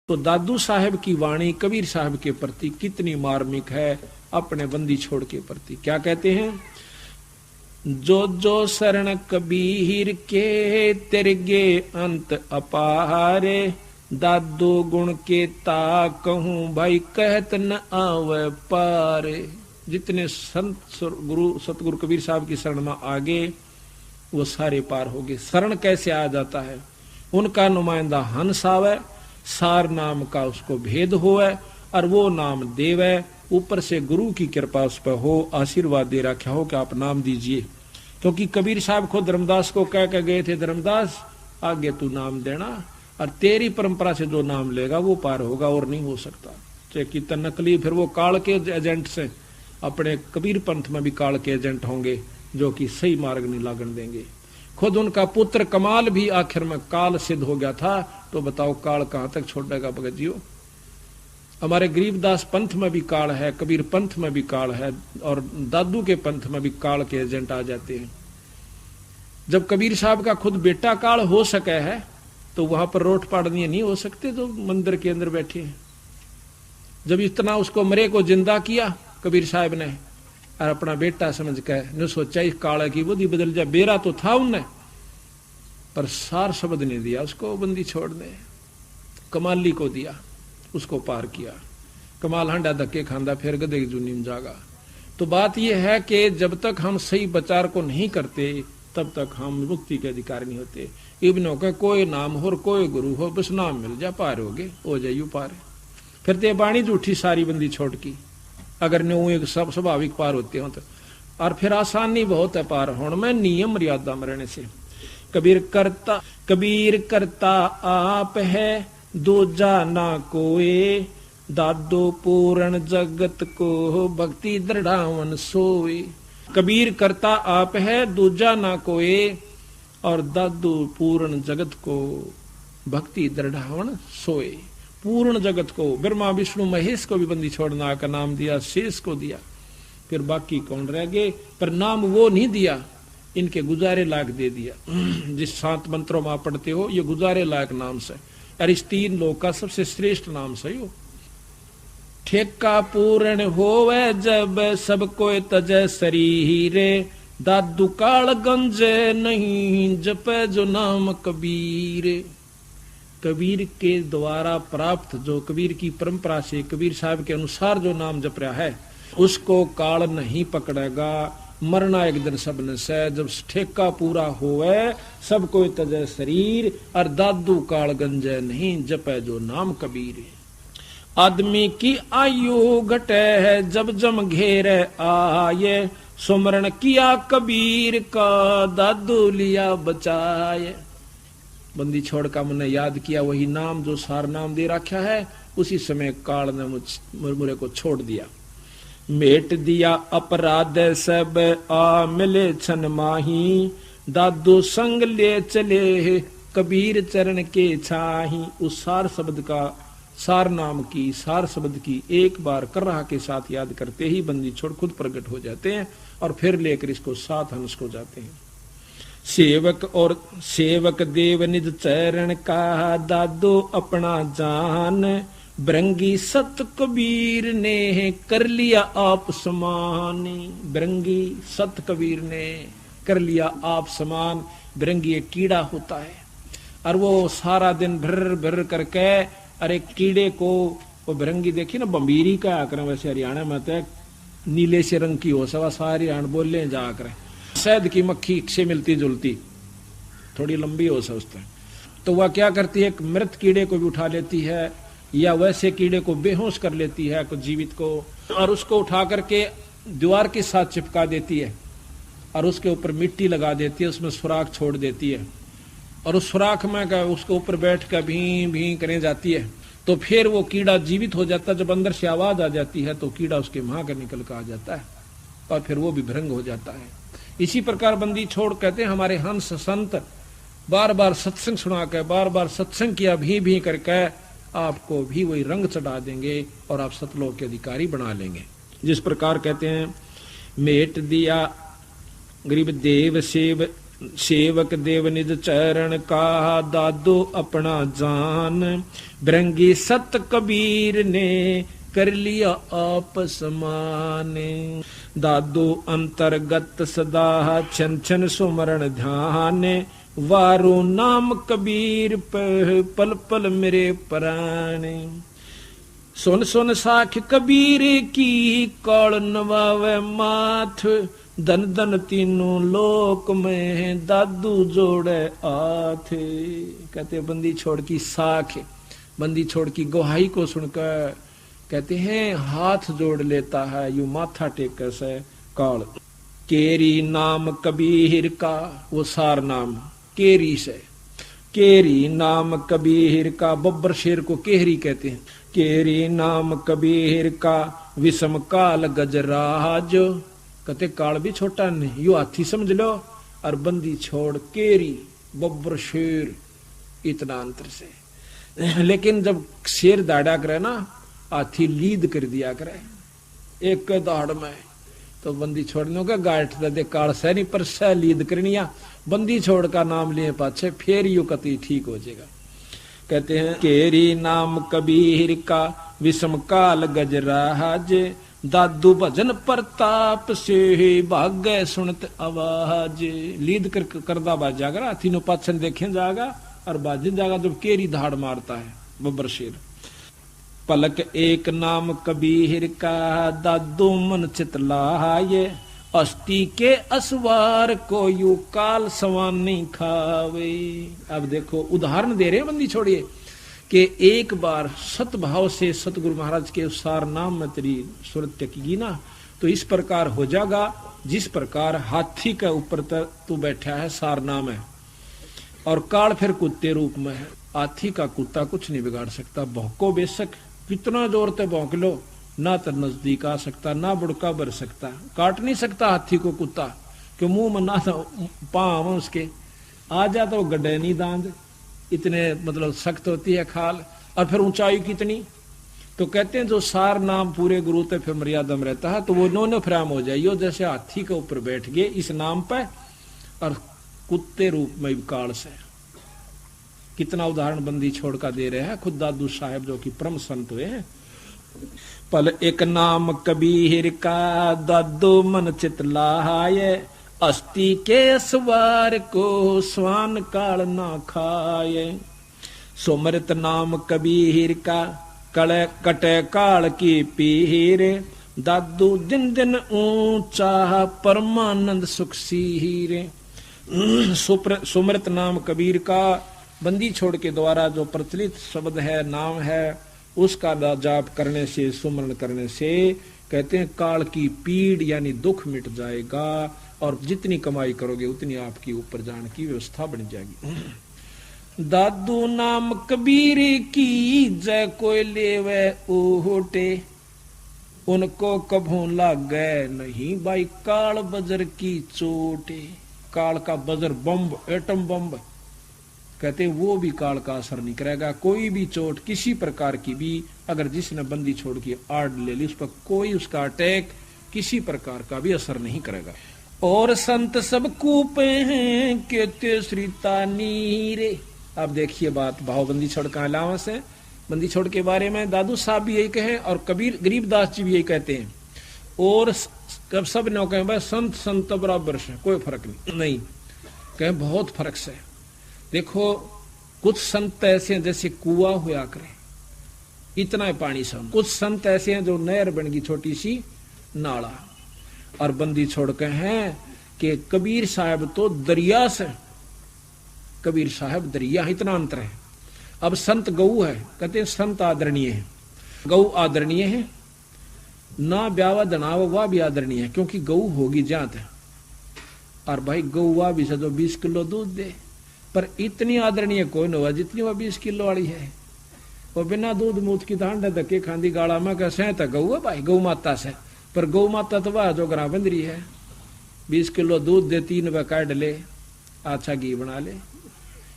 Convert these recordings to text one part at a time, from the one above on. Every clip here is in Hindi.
तो दादू साहब की वाणी कबीर साहब के प्रति कितनी मार्मिक है, अपने बंदी छोड़ के प्रति। क्या कहते हैं? जो जो शरण कबीर के तिरगे अंत अपारे, दादू गुण के ता कहूं भाई कहत न आवे पारे। जितने संत गुरु सतगुरु कबीर साहब की शरण में आगे वो सारे पार हो गए। शरण कैसे आ जाता है? उनका नुमाइंदा हंस आवे, सार नाम का उसको भेद होवे और वो नाम देवे, ऊपर से गुरु की कृपा उस पर हो, आशीर्वाद दे रखा हो कि आप नाम दीजिए। क्योंकि कबीर साहब खुद धर्मदास को कह के गए थे, धर्मदास आगे तू नाम देना और तेरी परंपरा से जो नाम लेगा वो पार होगा और नहीं हो सकता। चाहे कितना नकली, फिर वो काल के एजेंट से, अपने कबीर पंथ में भी काल के एजेंट होंगे जो कि सही मार्ग नहीं लागण देंगे। खुद उनका पुत्र कमाल भी आखिर में काल सिद्ध हो गया था, तो बताओ काल कहां तक छोड़ेगा भगत जियो। हमारे गरीबदास पंथ में भी काल है, कबीर पंथ में भी काल है और दादू के पंथ में भी काल के एजेंट आ जाते हैं। जब कबीर साहब का खुद बेटा काल हो सके है तो वहां पर रोट पाड़नी नहीं हो सकते जो मंदिर के अंदर बैठे हैं। जब इतना उसको मरे को जिंदा किया कबीर साहब ने और अपना बेटा समझ के ने सोचा इस काला की बुद्धि बदल जाए। बेरा तो था उनने, पर सार शब्द नहीं दिया उसको बंदी छोड़ने। कमाली को दिया, उसको पार किया। कमाल हंडा धक्के खांदा फिर गधे की जूनी में जागा। तो बात यह है कि जब तक हम सही विचार को नहीं करते तब तक हम मुक्ति के अधिकारी नहीं होते। इब्नों का कोई नाम हो और कोई गुरु हो, बस नाम मिल जा पार हो जाइयो पार। फिर ते बाणी झूठी सारी बंदी छोड़ की, अगर न्यू एक सब स्वाभाविक पार होते हो तो। और फिर आसानी बहुत है पार होने में, नियम मर्यादा में रहने से। कबीर करता आप है दूजा ना कोई, दादो पूर्ण जगत को भक्ति दृढ़ावन सोए। कबीर करता आप है दूजा ना कोई और दादू पूर्ण जगत को भक्ति दृढ़ावन सोए। पूर्ण जगत को, ब्रह्मा विष्णु महेश को भी बंदी छोड़ना का नाम दिया, शेष को दिया, फिर बाकी कौन रह गए? पर नाम वो नहीं दिया, इनके गुजारे लायक दे दिया। जिस 7 मंत्रों में आप पढ़ते हो ये गुजारे लायक नाम से, और इस 3 लोक का सबसे श्रेष्ठ नाम से हो। ठेका पूर्ण होवे जब सब कोई तजय शरीरे, दादू काल गंजे नहीं जपे जो नाम कबीर। कबीर के द्वारा प्राप्त, जो कबीर की परंपरा से कबीर साहब के अनुसार जो नाम जप रहा है उसको काल नहीं पकड़ेगा। मरना एक दिन सबने से, जब ठेका पूरा होवे सब कोई तजे शरीर और दादू काल गंजे नहीं जपे जो नाम कबीर। आदमी की आयु घटे है जब जम घेरे आये, सुमरण किया कबीर का दादू लिया बचाए। बंदी छोड़ का मैंने याद किया वही नाम जो सार नाम दे रखा है, उसी समय काल ने मुझे को छोड़ दिया। मेट दिया अपराध सब आ मिले छन माही, दादू संग ले चले कबीर चरण के छाही। उस सार शब्द का, सार नाम की, सार शब्द की एक बार कर रहा के साथ याद करते ही बंदी छोड़ खुद प्रकट हो जाते हैं और फिर लेकर इसको 7 हंस को जाते हैं। सेवक देव निज चरण का दादो अपना जान, बरंगी सत कबीर ने कर लिया आप समान। बरंगी सत कबीर ने कर लिया आप समान। बरंगी एक कीड़ा होता है और वो सारा दिन भर भर करके, अरे कीड़े को वो बरंगी देखी ना, बम्बीरी का आकर वैसे हरियाणा में तो नीले से रंग की हो, सवा सारी हरियाणा बोले जाकर शहद की मक्खी से मिलती जुलती, थोड़ी लंबी हो सकता है। तो वह क्या करती है, मृत कीड़े को भी उठा लेती है या वैसे कीड़े को बेहोश कर लेती है कुछ जीवित को, और उसको उठा करके दीवार के साथ चिपका देती है और उसके ऊपर मिट्टी लगा देती है, उसमें सुराख छोड़ देती है और उस सुराख में उसके ऊपर बैठ कर भी भी करने जाती है। तो फिर वो कीड़ा जीवित हो जाता है। जब अंदर से आवाज आ जाती है तो कीड़ा उसके मुंह का निकल कर आ जाता है और फिर वो भी भ्रंग हो जाता है। इसी प्रकार बंदी छोड़ कहते हैं हमारे हंस संत बार बार सत्संग सुना के, बार बार सत्संग किया भी करके आपको भी वही रंग चढ़ा देंगे और आप सतलोक के अधिकारी बना लेंगे। जिस प्रकार कहते हैं मेट दिया गरीब देव सेव सेवक देव निज चरण का दादो अपना जान, भृंगी सत कबीर ने कर लिया आप समान। दादो अंतर्गत सदा छन छन सुमरण ध्यान, वारो नाम कबीर पल पल मेरे प्राण। सुन सुन साख कबीर की कौल नवावे माथ, धन धन तीनों लोक में दादू जोड़े आथ। कहते बंदी छोड़ की साख, बंदी छोड़ की गवाही को सुनकर कहते हैं हाथ जोड़ लेता है यू माथा टेक से काल। केरी नाम कबीर का, वो सार नाम केरी से, केरी नाम कबीर का, बब्बर शेर को केहरी कहते हैं। केरी नाम कबीर का विषम काल गजराज, कहते काल भी छोटा नहीं, यो हाथी समझ लो। और बंदी छोड़ केरी बब्बर शेर, इतना अंतर से। लेकिन जब शेर दाड़ा करे ना, हाथी लीद कर दिया करे एक दाड़ में, तो बंदी छोड़ने का गाठ दे काल सह नहीं पर सह लीद करनिया। बंदी छोड़ का नाम लिए पाछे फिर यू कति ठीक हो जाएगा। कहते हैं केरी नाम कबीर का विषम काल गजराज, दादू भजन प्रताप से भाग्य सुनत आवाज। लीद करदा बाज जागा, हाथी नो पाछन देखे जागा और बाजन जागा जब केरी धाड़ मारता है बब्बर शेर। पलक एक नाम कबीर का दादू मन चित लाये, अस्थि के असवार को यू काल सवान नहीं खावे। अब देखो उदाहरण दे रहे हैं बंदी छोड़िए कि एक बार सतभाव से सतगुरु महाराज के सार नाम में तेरी सूरत टेकेगी ना, तो इस प्रकार हो जाएगा जिस प्रकार हाथी के ऊपर तू बैठा है सार नाम है, और काल फिर कुत्ते रूप में है। हाथी का कुत्ता कुछ नहीं बिगाड़ सकता, भौंको बेशक कितना जोर से भौंक लो, ना तो नजदीक आ सकता, ना बुड़का भर सकता, काट नहीं सकता हाथी को कुत्ता, कि मुंह में ना तो पाँव उसके आ जा तो गड्ढे नहीं दांद, इतने मतलब सख्त होती है खाल, और फिर ऊंचाई कितनी। तो कहते हैं जो सार नाम पूरे गुरु ते फिर मर्यादा में रहता है, तो वो नोनो फ्राम हो जाइयो जैसे हाथी के ऊपर बैठ गए इस नाम पे, और कुत्ते रूप में काल से। कितना उदाहरण बंदी छोड़ का दे रहे हैं खुद दादू साहेब जो कि परम संत हुए हैं। पल एक नाम कबीर का दादू मन चित लाये, अस्थि के सवार को स्वान काल ना खाए। सुमृत नाम कबीर का कटे काल की पीर, दादू दिन दिन ऊंचा परमानंद सुख सीरे। सुमृत नाम कबीर का बंदी छोड़ के द्वारा जो प्रचलित शब्द है नाम है, उसका जाप करने से सुमरण करने से कहते हैं काल की पीड़ यानी दुख मिट जाएगा, और जितनी कमाई करोगे उतनी आपकी ऊपर जाने की व्यवस्था बन जाएगी। दादू नाम कबीर की जय कोई लेवे ओटे, उनको कभू लागे नहीं भाई काल बजर की चोटे। काल का बजर बम्ब, एटम बम्ब कहते वो भी काल का असर नहीं करेगा। कोई भी चोट किसी प्रकार की भी अगर जिसने बंदी छोड़ की आड़ ले ली, उस पर कोई उसका अटैक किसी प्रकार का भी असर नहीं करेगा। और संत सब कूपे हैं कहते श्रीता नीरे। अब देखिए बात भावबंदी छोड़ का अलावा से बंदी छोड़ के बारे में दादू साहब भी यही कहे और कबीर गरीबदास जी भी यही कहते हैं, और कब सब ने कहे भाई संत संत बराबर से कोई फर्क नहीं कहे, बहुत फर्क से। देखो कुछ संत ऐसे हैं जैसे कुआ हुआ करे इतना पानी से, कुछ संत ऐसे हैं जो नहर बन गई छोटी सी नाला, और बंदी छोड़ के हैं कि कबीर साहब तो दरिया से, कबीर साहब दरिया, इतना अंतर है। अब संत गऊ है, कहते हैं संत आदरणीय है, गऊ आदरणीय है ना, ब्यावा दनावा वह भी आदरणीय है क्योंकि गऊ होगी जात है, और भाई गऊ वह भी जो 20 किलो दूध दे, पर इतनी आदरणीय कोई न हुआ जितनी वह 20 किलो वाली है। वो बिना दूध मूत की धांडे धक्के खांदी गाड़ा में कैसे तो गऊ है भाई, गौ माता से, पर गौ माता तो वह जो ग्राम बंदरी है, 20 किलो दूध दे, 3 वे काट ले, अच्छा घी बना ले।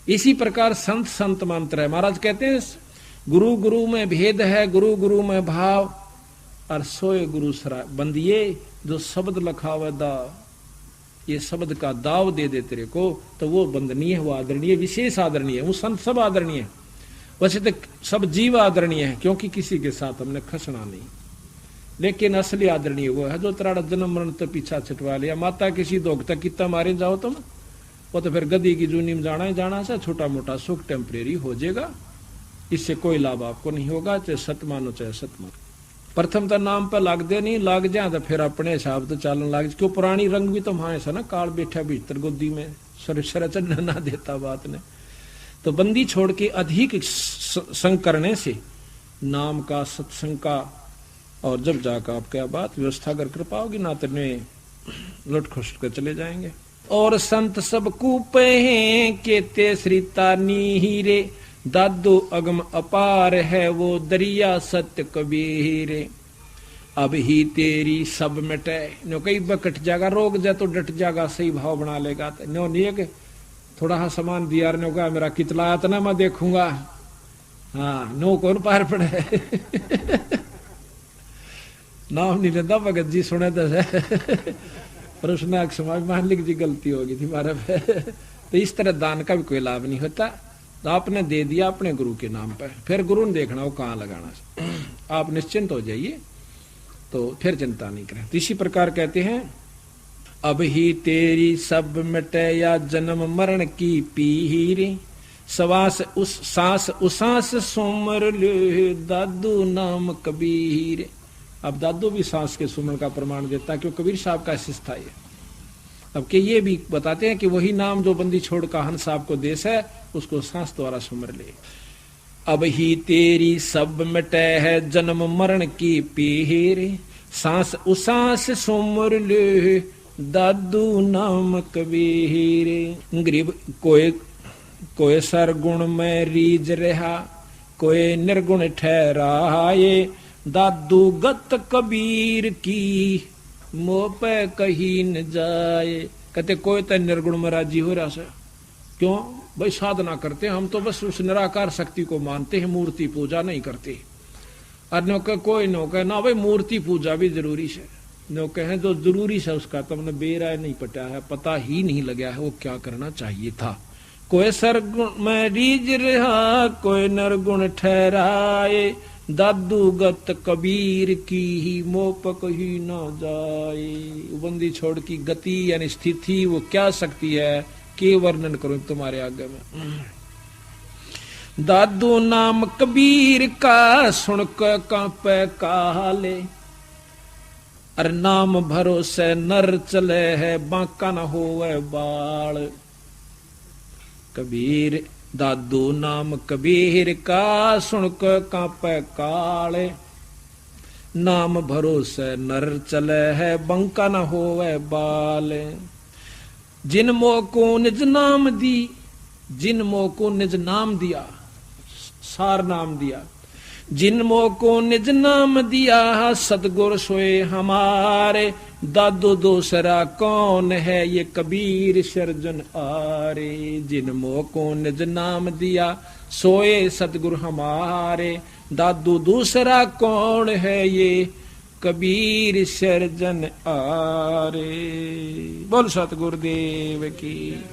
इसी प्रकार संत संत मंत्र है। महाराज कहते हैं गुरु गुरु में भेद है, गुरु गुरु में भाव, और सोए गुरु सरा बंदिए जो शब्द लखावे दा ये शब्द का दाव दे दे तेरे को, तो वो वंदनीय है, वो आदरणीय, विशेष आदरणीय है। वो संत सब आदरणीय है, वैसे तो सब जीव आदरणीय है, क्योंकि किसी के साथ हमने खसना नहीं। लेकिन असली आदरणीय वो है जो तेरा जन्म मरण तो पीछा छटवा लिया। माता किसी दोग तक कितना मारे जाओ तुम, वो तो फिर गदी की जूनी में जाना ही जाना से, छोटा मोटा सुख टेम्परेरी हो जाएगा, इससे कोई लाभ आपको नहीं होगा, चाहे सत मानो चाहे सत मानो। प्रथम तो नाम पर लाग दे, नहीं लाग जाए तो फिर अपने हिसाब से चालन लाग, क्यों पुरानी रंग भी तो वहां से ना, काल बैठा भीतर गोदी में, सरचन ना देता बात ने। तो बंदी छोड़ के अधिक संग करने से नाम का, सत्संग का, और जब जाकर आप क्या बात व्यवस्था कर कृपा होगी ना, तो लुट खुश कर चले जाएंगे। और संत सब कूपे हैं केते श्रीता नीरे, दादू अगम अपार है वो दरिया सत्य कबीरे। अब ही तेरी सब मिटे, नो कई बकट जाएगा, रोक जाए तो डट जाएगा, सही भाव बना लेगा। नो नहीं है कि थोड़ा सा सामान दिया ने कहा मेरा कितला आया था ना, मैं देखूंगा। हाँ, नो कौन पार पड़े नाम नहीं लेता भगत जी, सुने तो पर उसने समाज मान लिख जी गलती होगी थी हमारे पे। तो इस तरह दान का भी कोई लाभ नहीं होता। तो आपने दे दिया अपने गुरु के नाम पर, फिर गुरु ने देखना वो कहाँ लगाना। आप निश्चिंत हो जाइए, तो फिर चिंता नहीं करें। तो इसी प्रकार कहते हैं, अब ही तेरी सब मिटे या जन्म मरण की पीर, सवास उस सांस उसास सुमर ले दादू नाम कबीर। अब दादू भी सांस के सुमन का प्रमाण देता है, क्योंकि कबीर साहब का शिष्य था ये। अब के ये भी बताते हैं कि वही नाम जो बंदी छोड़ का हंस साहब को देश है, उसको सांस द्वारा सुमर ले। अब ही तेरी सब मिटे है जन्म मरण की पीर, सांस उसास सुमर ले दादू नाम कबीर। गरीब कोई सरगुण में रीज रहा, कोई निर्गुण ठहराए, दादू गत कबीर की मोह पे कहीं न जाए। कहते कोई तो निर्गुण में राजी हो रहा है, क्यों भाई साधना करते हम तो बस उस निराकार शक्ति को मानते हैं, मूर्ति पूजा नहीं करते। और नौके कोई नौके ना भाई मूर्ति पूजा भी जरूरी है, नौके हैं जो जरूरी है उसका तुमने बेराय नहीं पटा है, पता ही नहीं लगा है वो क्या करना चाहिए था। कोई सरगुण में रीज रहा, कोई निर्गुण ठहराए, दादू गत कबीर की ही मोप कहीं न जाए। बंदी छोड़ की गति यानी स्थिति वो क्या सकती है, के वर्णन करूं तुम्हारे आगे में। दादू नाम कबीर का सुनकर कांपे काले, अरे नाम भरोसे नर चले है बांका न होवे बाल। कबीर दादू नाम कबीर का सुनकर कांपे काले, नाम भरोसे नर चले है बंका न होवे बाल। जिन मोह को निज नाम दी, जिन मोह को निज नाम दिया, सार नाम दिया, जिन मोह को निज नाम दिया, सतगुर सोए हमारे, दादू दूसरा कौन है ये कबीर सर्जन आरे। जिन मोह को निज नाम दिया, सोए सतगुरु हमारे, दादू दूसरा कौन है ये कबीर सर्जन आरे। बोल सतगुरुदेव की।